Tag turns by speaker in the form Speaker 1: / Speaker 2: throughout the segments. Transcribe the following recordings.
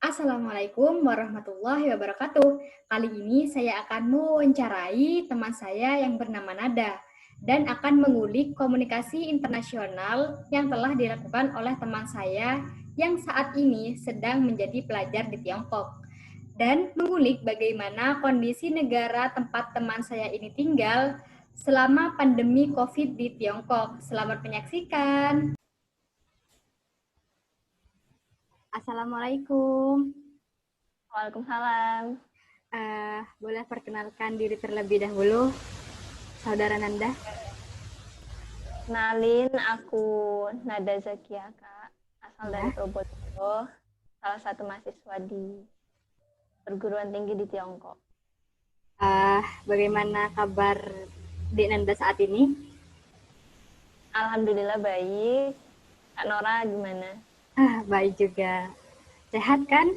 Speaker 1: Assalamualaikum warahmatullahi wabarakatuh. Kali ini saya akan mewawancarai teman saya yang bernama Nada dan akan mengulik komunikasi internasional yang telah dilakukan oleh teman saya yang saat ini sedang menjadi pelajar di Tiongkok dan mengulik bagaimana kondisi negara tempat teman saya ini tinggal selama pandemi COVID di Tiongkok. Selamat menyaksikan. Assalamualaikum.
Speaker 2: Waalaikumsalam.
Speaker 1: Boleh perkenalkan diri terlebih dahulu, Saudara Nanda?
Speaker 2: Kenalin, aku Nada Zakia, Kak. Asal dari
Speaker 1: Ya.
Speaker 2: Probolinggo, salah satu mahasiswa di perguruan tinggi di Tiongkok.
Speaker 1: Bagaimana kabar Dek Nanda saat ini?
Speaker 2: Alhamdulillah baik. Kak Nora gimana?
Speaker 1: Baik juga. Sehat kan?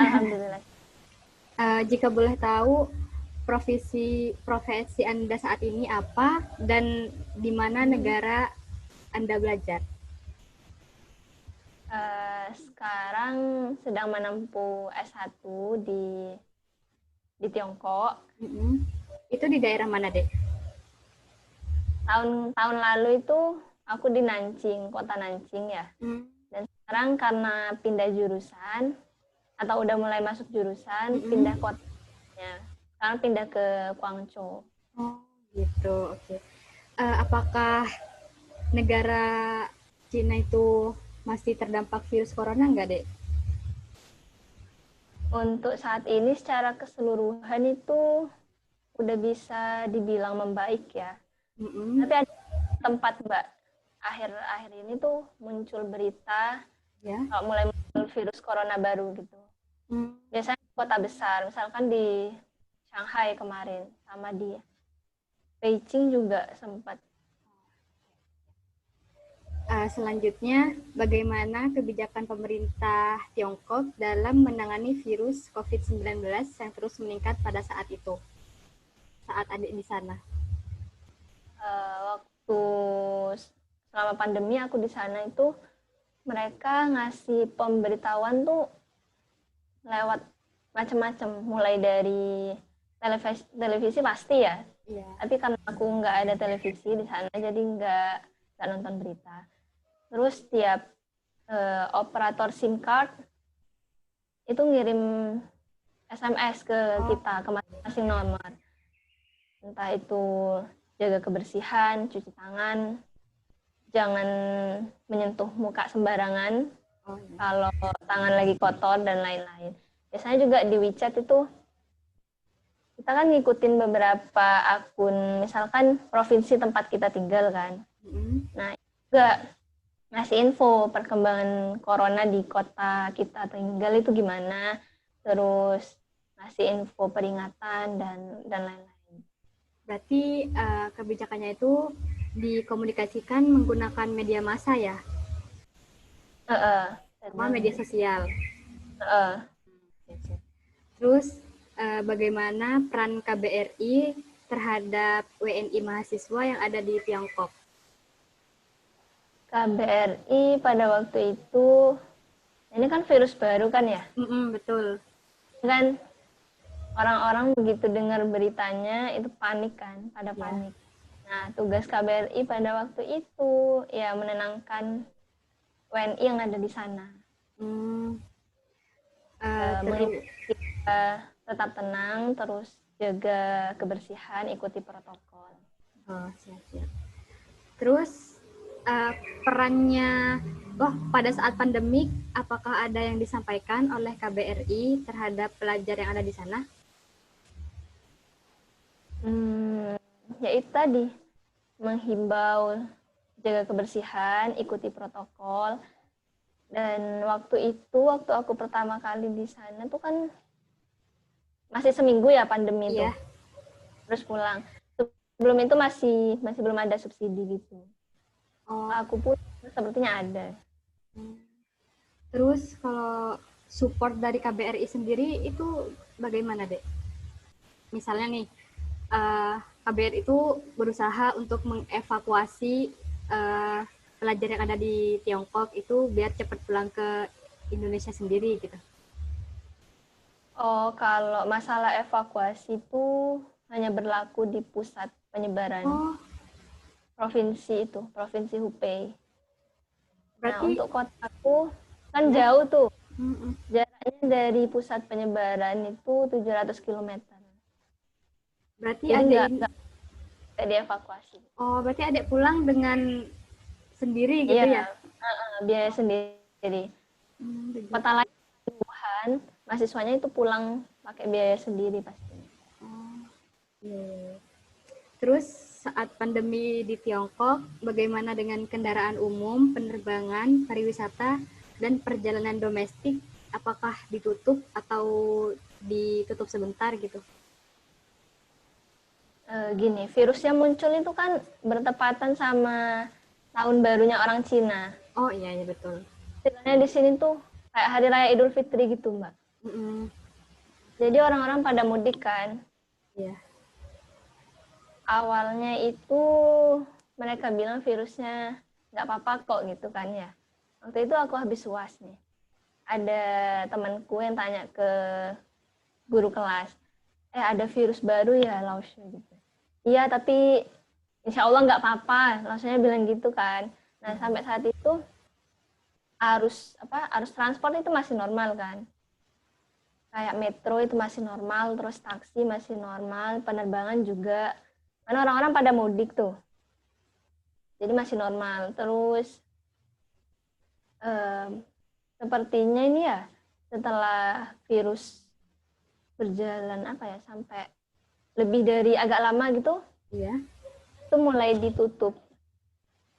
Speaker 2: Alhamdulillah.
Speaker 1: Jika boleh tahu, profesi Anda saat ini apa dan di mana negara Anda belajar?
Speaker 2: Sekarang sedang menempuh S1 di Tiongkok.
Speaker 1: Itu di daerah mana, Dek?
Speaker 2: Tahun lalu itu aku di Nanjing, kota Nanjing ya. Dan sekarang karena pindah jurusan atau udah mulai masuk jurusan, pindah kotanya. Sekarang pindah ke Guangzhou.
Speaker 1: Oh, gitu. Oke. Apakah negara Cina itu masih terdampak virus corona nggak, Dek?
Speaker 2: Untuk saat ini secara keseluruhan itu udah bisa dibilang membaik ya. Tapi ada tempat, Mbak, akhir-akhir ini tuh muncul berita kalau mulai muncul virus corona baru gitu. Biasanya kota besar, misalkan di Shanghai kemarin, sama di Beijing juga sempat.
Speaker 1: Selanjutnya, bagaimana kebijakan pemerintah Tiongkok dalam menangani virus COVID-19 yang terus meningkat pada saat itu, saat adik di sana?
Speaker 2: Waktu selama pandemi aku di sana itu, mereka ngasih pemberitahuan tuh lewat macam-macam, mulai dari televisi pasti ya. Tapi karena aku nggak ada televisi di sana, jadi nggak nonton berita. Terus tiap operator SIM card itu ngirim SMS ke kita, ke masing-masing nomor. Entah itu jaga kebersihan, cuci tangan, jangan menyentuh muka sembarangan, kalau tangan lagi kotor dan lain-lain. Biasanya juga di WeChat itu kita kan ngikutin beberapa akun, misalkan provinsi tempat kita tinggal kan. Nah, juga ngasih info perkembangan corona di kota kita tinggal itu gimana, terus ngasih info peringatan dan lain-lain.
Speaker 1: Berarti kebijakannya itu dikomunikasikan menggunakan media massa ya? Sama media sosial. Terus bagaimana peran KBRI terhadap WNI mahasiswa yang ada di Tiongkok?
Speaker 2: KBRI pada waktu itu, ini kan virus baru kan ya?
Speaker 1: Betul.
Speaker 2: Kan orang-orang begitu dengar beritanya itu panik kan, pada panik. Nah, tugas KBRI pada waktu itu ya menenangkan WNI yang ada di sana. Kita tetap tenang, terus jaga kebersihan, ikuti protokol.
Speaker 1: Siap-siap. Terus perannya pada saat pandemik, apakah ada yang disampaikan oleh KBRI terhadap pelajar yang ada di sana?
Speaker 2: Ya itu tadi, menghimbau jaga kebersihan, ikuti protokol. Dan waktu aku pertama kali di sana tuh kan masih seminggu ya pandemi itu. Terus pulang. Sebelum itu masih belum ada subsidi gitu. Aku pun sepertinya ada.
Speaker 1: Terus kalau support dari KBRI sendiri itu bagaimana, Dek? Misalnya nih, KBRI itu berusaha untuk mengevakuasi pelajar yang ada di Tiongkok itu biar cepat pulang ke Indonesia sendiri gitu?
Speaker 2: Oh, kalau masalah evakuasi itu hanya berlaku di pusat penyebaran
Speaker 1: Oh,
Speaker 2: provinsi itu, Provinsi Hubei. Nah,
Speaker 1: berarti
Speaker 2: untuk kotaku kan
Speaker 1: ya.
Speaker 2: jauh tuh.
Speaker 1: Mm-mm.
Speaker 2: Jaraknya dari pusat penyebaran itu 700 kilometer.
Speaker 1: Berarti
Speaker 2: Jadi
Speaker 1: adek ini,
Speaker 2: nggak dievakuasi.
Speaker 1: oh berarti adek pulang dengan sendiri gitu
Speaker 2: Iya,
Speaker 1: ya?
Speaker 2: biaya sendiri. Kota
Speaker 1: Begitu.
Speaker 2: lain Wuhan, mahasiswanya itu pulang pakai biaya sendiri pastinya.
Speaker 1: Oh, iya, iya, iya. Terus saat pandemi di Tiongkok, bagaimana dengan kendaraan umum, penerbangan, pariwisata, dan perjalanan domestik? Apakah ditutup atau ditutup sebentar gitu?
Speaker 2: Gini, virusnya muncul itu kan bertepatan sama tahun barunya orang Cina.
Speaker 1: Oh iya, iya betul.
Speaker 2: Istilahnya di sini tuh kayak hari raya Idul Fitri gitu, Mbak.
Speaker 1: Mm-mm.
Speaker 2: Jadi orang-orang pada mudik kan.
Speaker 1: Iya,
Speaker 2: Awalnya itu mereka bilang virusnya nggak apa-apa kok gitu kan ya. Waktu itu aku habis UAS nih. Ada temanku yang tanya ke guru kelas, ada virus baru ya Laosha gitu. Iya tapi insya Allah nggak apa-apa, Laoshanya bilang gitu kan. Nah sampai saat itu arus transport itu masih normal kan. Kayak metro itu masih normal, terus taksi masih normal, penerbangan juga. Karena orang-orang pada mudik tuh. Jadi masih normal. Terus um, sepertinya ini ya setelah virus berjalan sampai lebih dari agak lama gitu,
Speaker 1: iya.
Speaker 2: itu mulai ditutup.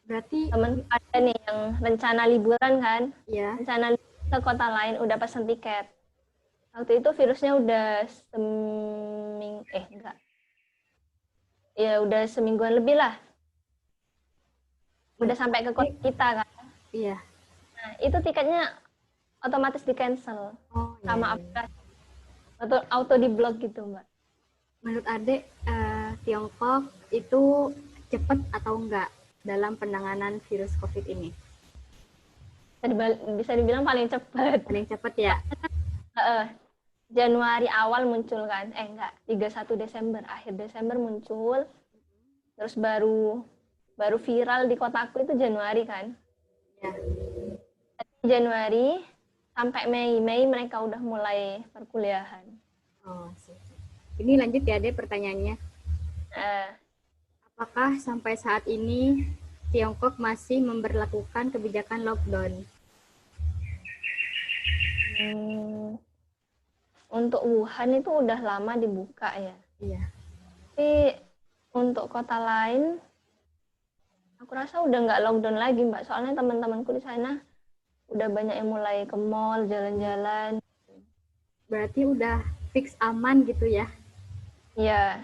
Speaker 1: Berarti,
Speaker 2: Temen ada nih yang rencana liburan kan,
Speaker 1: ya,
Speaker 2: rencana ke kota lain udah pesan tiket. Waktu itu virusnya udah enggak, ya udah semingguan lebih lah, udah sampai ke kota kita kan.
Speaker 1: iya.
Speaker 2: Nah itu tiketnya otomatis di cancel
Speaker 1: Oh iya,
Speaker 2: sama
Speaker 1: iya.
Speaker 2: aplikasi auto di blok gitu mbak.
Speaker 1: Menurut adek, Tiongkok itu cepat atau enggak dalam penanganan virus COVID ini?
Speaker 2: Bisa dibilang paling cepat.
Speaker 1: Paling cepat ya?
Speaker 2: Januari awal muncul kan, enggak, 31 Desember, akhir Desember muncul, terus baru baru viral di kotaku itu Januari kan.
Speaker 1: Ya.
Speaker 2: Januari sampai Mei mereka udah mulai perkuliahan.
Speaker 1: Oh, sih. Ini lanjut ya deh pertanyaannya.
Speaker 2: Uh,
Speaker 1: Apakah sampai saat ini Tiongkok masih memberlakukan kebijakan lockdown?
Speaker 2: untuk Wuhan itu udah lama dibuka ya.
Speaker 1: Iya.
Speaker 2: Tapi untuk kota lain, aku rasa udah nggak lockdown lagi mbak. Soalnya teman-temanku di sana udah banyak yang mulai ke mall, jalan-jalan.
Speaker 1: Berarti udah fix aman gitu ya?
Speaker 2: Iya.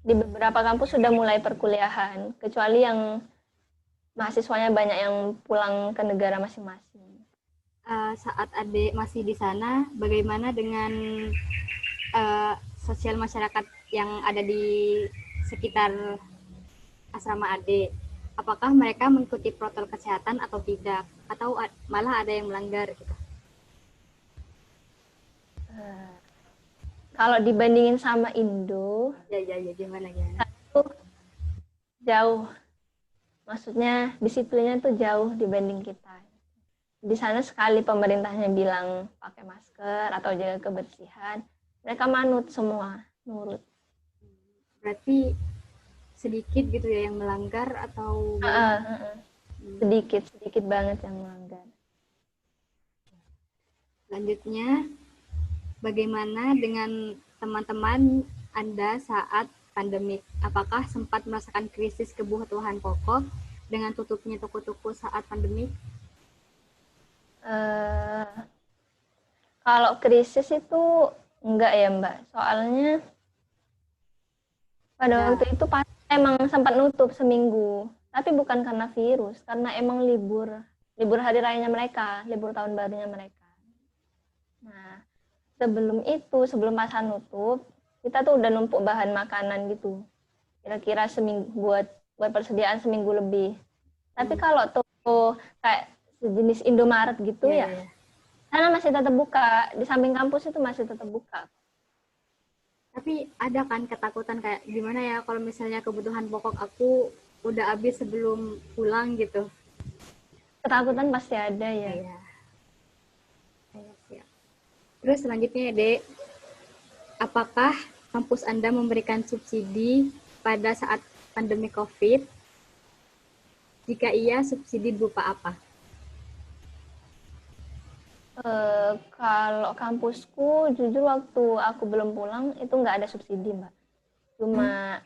Speaker 2: Di beberapa kampus sudah mulai perkuliahan, kecuali yang mahasiswanya banyak yang pulang ke negara masing-masing.
Speaker 1: Saat adik masih di sana, bagaimana dengan sosial masyarakat yang ada di sekitar asrama adik? Apakah mereka mengikuti protokol kesehatan atau tidak? Atau malah ada yang melanggar gitu?
Speaker 2: Kalau dibandingin sama Indo,
Speaker 1: Ya, gimana?
Speaker 2: Itu jauh. Maksudnya disiplinnya tuh jauh dibanding kita. Di sana sekali pemerintahnya bilang pakai masker atau jaga kebersihan, mereka manut semua, nurut.
Speaker 1: Berarti sedikit gitu ya yang melanggar atau
Speaker 2: sedikit banget yang melanggar.
Speaker 1: Selanjutnya, bagaimana dengan teman-teman Anda saat pandemik? Apakah sempat merasakan krisis kebutuhan pokok dengan tutupnya toko-toko saat pandemik?
Speaker 2: Kalau krisis itu enggak ya Mbak, soalnya pada waktu itu emang sempat nutup seminggu, tapi bukan karena virus, karena emang libur hari rayanya mereka, libur tahun barunya mereka. Nah, sebelum masa nutup, kita tuh udah numpuk bahan makanan gitu, kira-kira seminggu buat persediaan seminggu lebih. Tapi kalau toko kayak sejenis Indomaret gitu ya, Karena masih tetap buka, di samping kampus itu masih tetap buka.
Speaker 1: Tapi ada kan ketakutan kayak gimana ya kalau misalnya kebutuhan pokok aku udah habis sebelum pulang gitu.
Speaker 2: Ketakutan pasti ada ya.
Speaker 1: Iya, saya siap. Terus selanjutnya ya, Dek, apakah kampus Anda memberikan subsidi pada saat pandemi COVID? Jika iya, subsidi berupa apa?
Speaker 2: Kalau kampusku, jujur waktu aku belum pulang itu nggak ada subsidi, Mbak. Cuma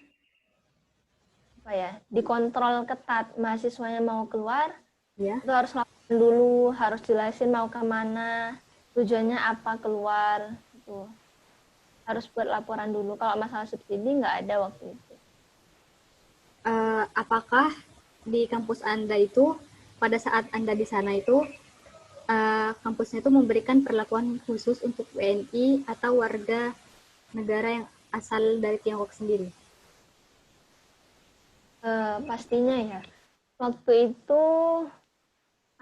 Speaker 2: apa ya, dikontrol ketat, mahasiswanya mau keluar,
Speaker 1: Ya.
Speaker 2: itu harus laporan dulu, harus jelasin mau kemana, tujuannya apa keluar, itu harus buat laporan dulu. Kalau masalah subsidi nggak ada waktu itu.
Speaker 1: Apakah di kampus Anda itu pada saat Anda di sana itu kampusnya itu memberikan perlakuan khusus untuk WNI atau warga negara yang asal dari Tiongkok sendiri?
Speaker 2: Pastinya ya, waktu itu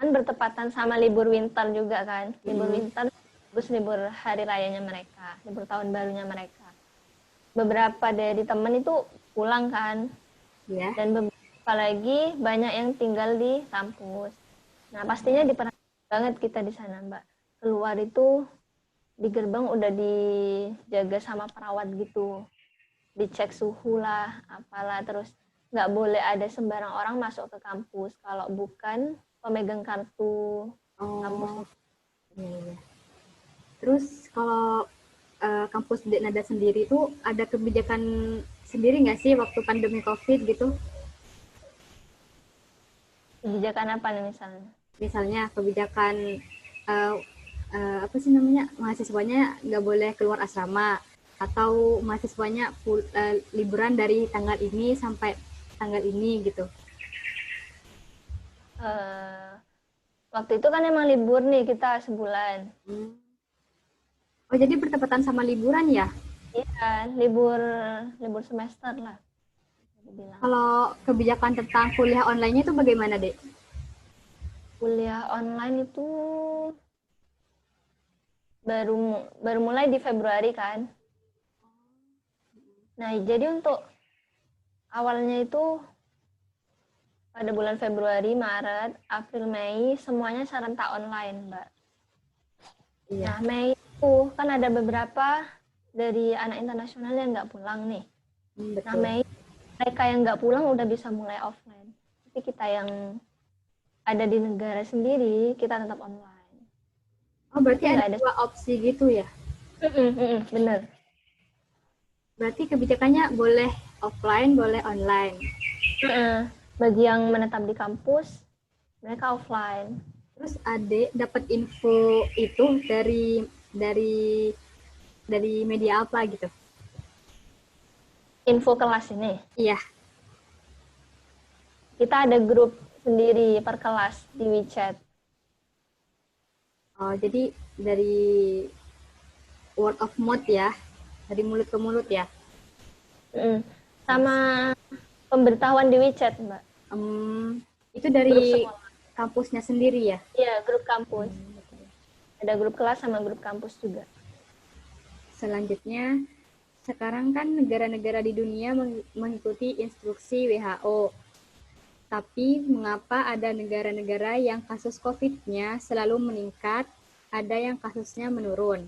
Speaker 2: kan bertepatan sama libur winter juga kan, libur winter terus libur hari rayanya mereka, libur tahun barunya mereka. Beberapa dari temen itu pulang kan,
Speaker 1: Ya.
Speaker 2: dan beberapa lagi banyak yang tinggal di kampus. Nah pastinya diperhatikan banget kita di sana, Mbak. Keluar itu di gerbang udah dijaga sama perawat gitu, dicek suhu lah, apalah, terus nggak boleh ada sembarang orang masuk ke kampus kalau bukan pemegang kartu kampus.
Speaker 1: Oh, iya, iya. Terus kalau kampus Dek Nada sendiri itu ada kebijakan sendiri nggak sih waktu pandemi COVID gitu?
Speaker 2: Kebijakan apa nih misalnya?
Speaker 1: Misalnya kebijakan uh, apa sih namanya, mahasiswanya nggak boleh keluar asrama atau mahasiswanya liburan dari tanggal ini sampai tanggal ini gitu.
Speaker 2: Uh, Waktu itu kan emang libur nih kita sebulan.
Speaker 1: Oh, jadi bertepatan sama liburan ya?
Speaker 2: Iya, libur libur semester lah dibilang.
Speaker 1: Kalau kebijakan tentang kuliah online-nya itu bagaimana, Dek?
Speaker 2: Kuliah online itu baru baru mulai di Februari kan. Nah, jadi untuk awalnya itu pada bulan Februari, Maret, April, Mei semuanya serentak online, Mbak.
Speaker 1: Iya.
Speaker 2: Nah, Mei itu kan ada beberapa dari anak internasional yang nggak pulang nih. Nah,
Speaker 1: Betul.
Speaker 2: Mei mereka yang nggak pulang udah bisa mulai offline. Tapi kita yang ada di negara sendiri, kita tetap online.
Speaker 1: Oh, berarti
Speaker 2: Tapi
Speaker 1: ada
Speaker 2: nggak ada.
Speaker 1: dua opsi gitu ya?
Speaker 2: Bener.
Speaker 1: Berarti kebijakannya boleh offline, boleh online.
Speaker 2: Bagi yang menetap di kampus, mereka offline.
Speaker 1: Terus Ade dapat info itu dari dari media apa gitu?
Speaker 2: Info kelas ini.
Speaker 1: Iya.
Speaker 2: Kita ada grup sendiri per kelas di WeChat.
Speaker 1: Oh, jadi dari word of mouth ya, dari mulut ke mulut ya.
Speaker 2: Sama pemberitahuan di WeChat, Mbak.
Speaker 1: Itu dari kampusnya sendiri ya?
Speaker 2: Iya, grup kampus. Ada grup kelas sama grup kampus juga.
Speaker 1: Selanjutnya, sekarang kan negara-negara di dunia mengikuti instruksi WHO. Tapi mengapa ada negara-negara yang kasus COVID-nya selalu meningkat, ada yang kasusnya menurun.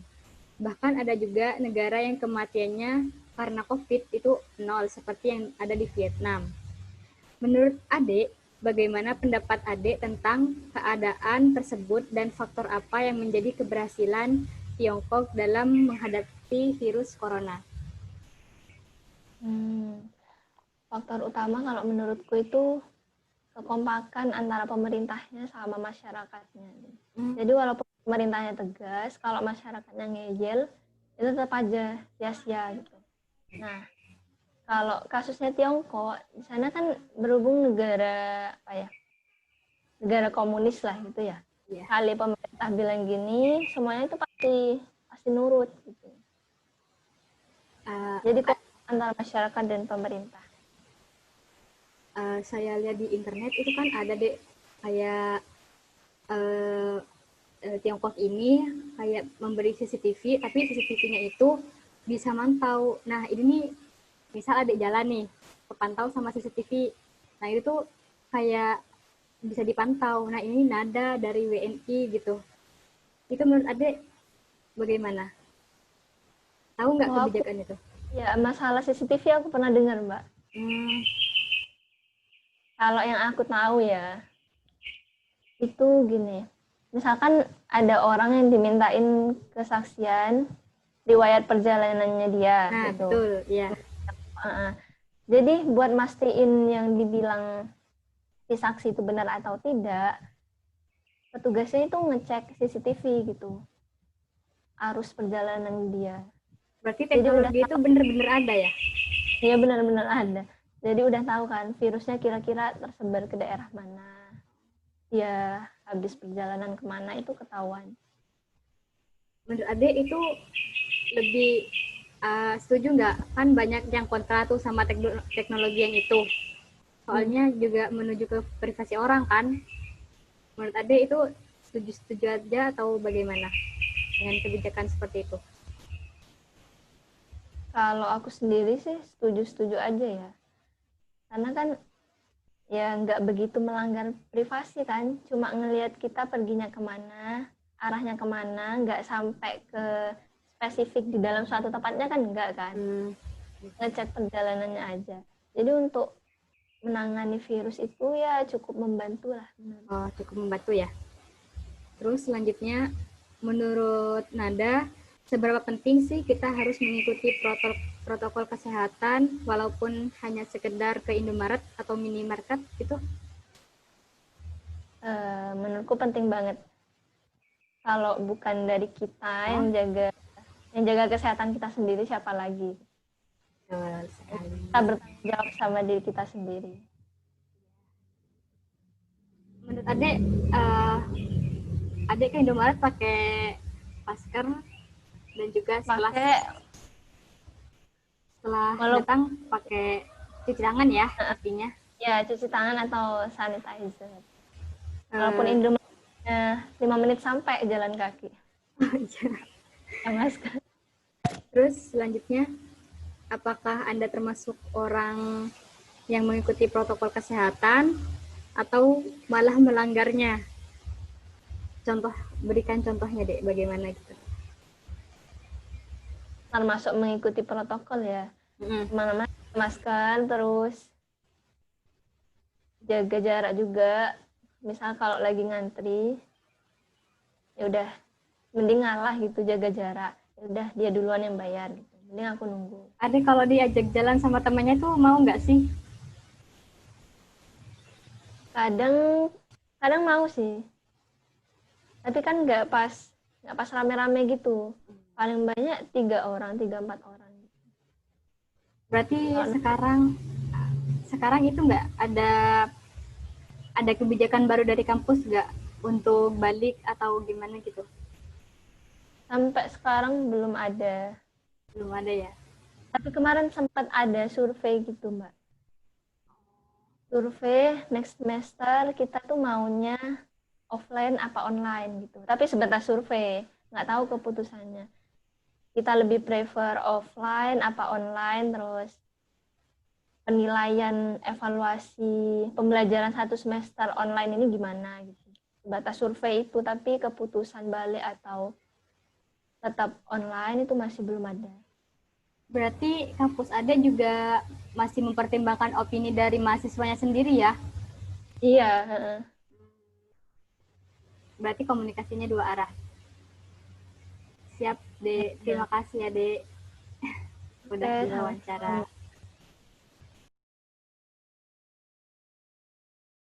Speaker 1: Bahkan ada juga negara yang kematiannya karena COVID itu nol, seperti yang ada di Vietnam. Menurut Ade, bagaimana pendapat Ade tentang keadaan tersebut dan faktor apa yang menjadi keberhasilan Tiongkok dalam menghadapi virus corona?
Speaker 2: Faktor utama kalau menurutku itu kekompakan antara pemerintahnya sama masyarakatnya. Jadi walaupun pemerintahnya tegas, kalau masyarakatnya ngeyel, itu tetap aja sia-sia gitu. Nah, kalau kasusnya Tiongkok, di sana kan berhubung negara apa ya? Negara komunis lah gitu ya.
Speaker 1: Yeah.
Speaker 2: Kali pemerintah bilang gini, semuanya itu pasti nurut gitu. Jadi antara masyarakat dan pemerintah.
Speaker 1: Saya lihat di internet itu kan ada deh kayak Tiongkok ini kayak memberi CCTV, tapi CCTV-nya itu bisa mantau. Nah, ini nih, misal adik jalan nih, kepantau sama CCTV. Nah, itu tuh kayak bisa dipantau. Nah, ini nada dari WNI gitu. Itu menurut adik bagaimana? Tahu nggak
Speaker 2: Oh,
Speaker 1: kebijakan itu?
Speaker 2: ya masalah CCTV aku pernah dengar, Mbak. Kalau yang aku tahu ya, itu gini. Misalkan ada orang yang dimintain kesaksian riwayat perjalanannya dia
Speaker 1: Nah,
Speaker 2: gitu.
Speaker 1: betul, ya.
Speaker 2: Jadi buat mastiin yang dibilang si saksi itu benar atau tidak, petugasnya itu ngecek CCTV gitu. Arus perjalanan dia.
Speaker 1: Berarti
Speaker 2: Jadi udah
Speaker 1: teknologi itu benar-benar ada ya?
Speaker 2: Iya benar-benar ada. Jadi udah tahu kan virusnya kira-kira tersebar ke daerah mana. Dia habis perjalanan kemana itu ketahuan.
Speaker 1: Menurut adik itu lebih setuju nggak? Kan banyak yang kontra tuh sama teknologi yang itu. Soalnya juga menuju ke privasi orang kan. Menurut adik itu setuju-setuju aja atau bagaimana dengan kebijakan seperti itu?
Speaker 2: Kalau aku sendiri sih setuju-setuju aja ya. Karena kan ya nggak begitu melanggar privasi kan. Cuma ngelihat kita perginya kemana, arahnya kemana, nggak sampai ke spesifik di dalam suatu tempatnya kan enggak kan. Ngecek perjalanannya aja. Jadi untuk menangani virus itu ya cukup membantu lah.
Speaker 1: Oh, cukup membantu ya. Terus selanjutnya, menurut Nada, seberapa penting sih kita harus mengikuti protokol kesehatan walaupun hanya sekedar ke Indomaret atau minimarket gitu?
Speaker 2: Menurutku penting banget. Kalau bukan dari kita yang jaga kesehatan kita sendiri, siapa lagi? Kita bertanggung jawab sama diri kita sendiri.
Speaker 1: Menurut adik, adik ke Indomaret pakai masker dan juga setelah datang pakai cuci tangan ya pastinya.
Speaker 2: Ya, cuci tangan atau sanitizer. Walaupun Indomaretnya 5 menit sampai jalan kaki. Ya, masker.
Speaker 1: Terus selanjutnya, apakah Anda termasuk orang yang mengikuti protokol kesehatan atau malah melanggarnya? Berikan contohnya deh, bagaimana gitu.
Speaker 2: Termasuk mengikuti protokol ya. Mana-mana masker, terus jaga jarak juga. Misal kalau lagi ngantri, ya udah mending ngalah gitu, jaga jarak. Ya udah dia duluan yang bayar gitu. Mending aku nunggu.
Speaker 1: Adik kalau diajak jalan sama temannya tuh mau nggak sih?
Speaker 2: Kadang mau sih. Tapi kan nggak pas rame-rame gitu. Paling banyak 3 orang, 3-4 orang.
Speaker 1: Berarti sekarang itu nggak ada kebijakan baru dari kampus nggak untuk balik atau gimana gitu?
Speaker 2: Sampai sekarang belum ada.
Speaker 1: Belum ada ya?
Speaker 2: Tapi kemarin sempat ada survei gitu, Mbak. Survei next semester kita tuh maunya offline apa online gitu. Tapi sebatas survei, nggak tahu keputusannya. Kita lebih prefer offline apa online, terus penilaian evaluasi pembelajaran 1 semester online ini gimana gitu. Sebatas survei itu, tapi keputusan balik atau tetap online itu masih belum ada.
Speaker 1: Berarti kampus ada juga masih mempertimbangkan opini dari mahasiswanya sendiri ya?
Speaker 2: Iya.
Speaker 1: Berarti komunikasinya 2 arah. Siap, Dek. Terima kasih ya, Dek. Udah diwawancara.